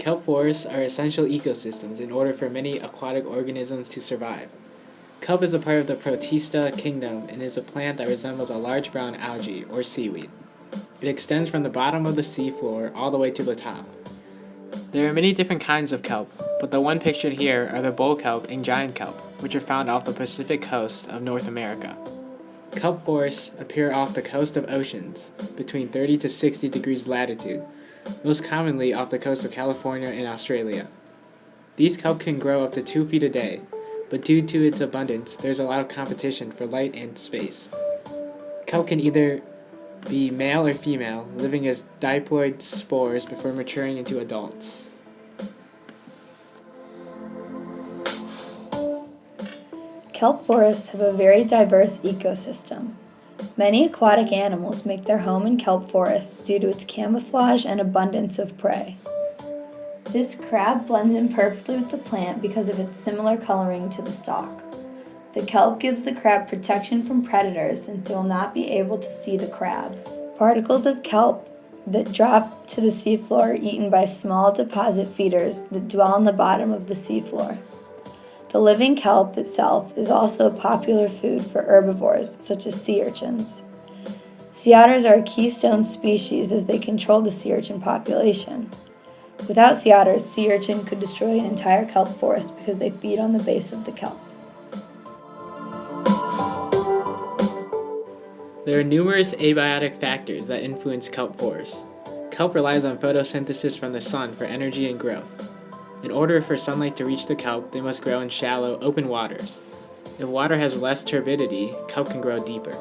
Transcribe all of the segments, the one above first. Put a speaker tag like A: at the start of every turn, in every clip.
A: Kelp forests are essential ecosystems in order for many aquatic organisms to survive. Kelp is a part of the Protista kingdom and is a plant that resembles a large brown algae or seaweed. It extends from the bottom of the seafloor all the way to the top. There are many different kinds of kelp, but the one pictured here are the bull kelp and giant kelp, which are found off the Pacific coast of North America. Kelp forests appear off the coast of oceans, between 30 to 60 degrees latitude, most commonly off the coast of California and Australia. These kelp can grow up to 2 feet a day, but due to its abundance, there's a lot of competition for light and space. Kelp can either be male or female, living as diploid spores before maturing into adults.
B: Kelp forests have a very diverse ecosystem. Many aquatic animals make their home in kelp forests due to its camouflage and abundance of prey. This crab blends in perfectly with the plant because of its similar coloring to the stalk. The kelp gives the crab protection from predators since they will not be able to see the crab. Particles of kelp that drop to the seafloor are eaten by small deposit feeders that dwell on the bottom of the seafloor. The living kelp itself is also a popular food for herbivores such as sea urchins. Sea otters are a keystone species as they control the sea urchin population. Without sea otters, sea urchin could destroy an entire kelp forest because they feed on the base of the kelp.
A: There are numerous abiotic factors that influence kelp forests. Kelp relies on photosynthesis from the sun for energy and growth. In order for sunlight to reach the kelp, they must grow in shallow, open waters. If water has less turbidity, kelp can grow deeper.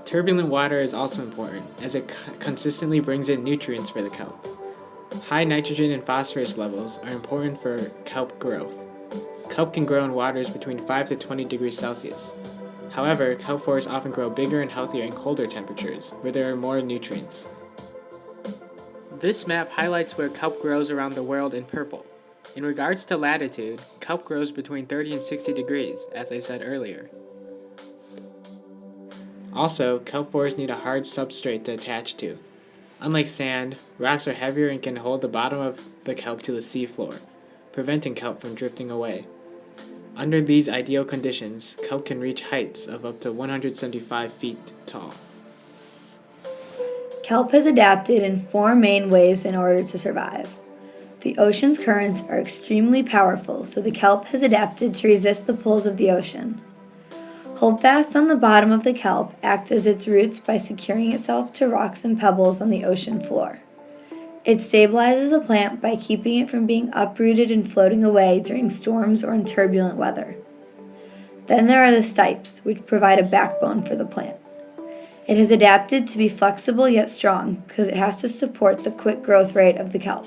A: Turbulent water is also important, as it consistently brings in nutrients for the kelp. High nitrogen and phosphorus levels are important for kelp growth. Kelp can grow in waters between 5 to 20 degrees Celsius. However, kelp forests often grow bigger and healthier in colder temperatures, where there are more nutrients. This map highlights where kelp grows around the world in purple. In regards to latitude, kelp grows between 30 and 60 degrees, as I said earlier. Also, kelp forests need a hard substrate to attach to. Unlike sand, rocks are heavier and can hold the bottom of the kelp to the seafloor, preventing kelp from drifting away. Under these ideal conditions, kelp can reach heights of up to 175 feet tall.
B: Kelp has adapted in 4 main ways in order to survive. The ocean's currents are extremely powerful, so the kelp has adapted to resist the pulls of the ocean. Holdfasts on the bottom of the kelp act as its roots by securing itself to rocks and pebbles on the ocean floor. It stabilizes the plant by keeping it from being uprooted and floating away during storms or in turbulent weather. Then there are the stipes, which provide a backbone for the plant. It has adapted to be flexible yet strong because it has to support the quick growth rate of the kelp.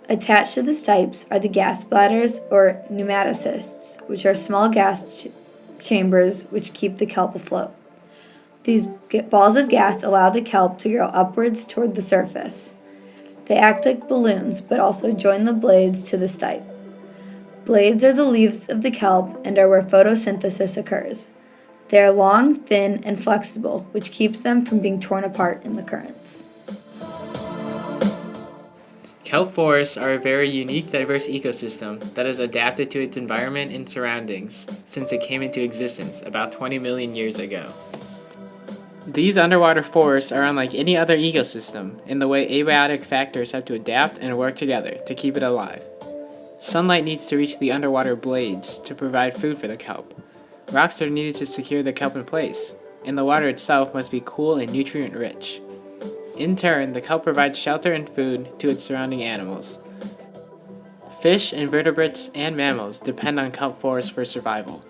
B: Attached to the stipes are the gas bladders or pneumatocysts, which are small gas chambers which keep the kelp afloat. These balls of gas allow the kelp to grow upwards toward the surface. They act like balloons but also join the blades to the stipe. Blades are the leaves of the kelp and are where photosynthesis occurs. They are long, thin, and flexible, which keeps them from being torn apart in the currents.
A: Kelp forests are a very unique, diverse ecosystem that has adapted to its environment and surroundings since it came into existence about 20 million years ago. These underwater forests are unlike any other ecosystem in the way abiotic factors have to adapt and work together to keep it alive. Sunlight needs to reach the underwater blades to provide food for the kelp. Rocks are needed to secure the kelp in place, and the water itself must be cool and nutrient-rich. In turn, the kelp provides shelter and food to its surrounding animals. Fish, invertebrates, and mammals depend on kelp forests for survival.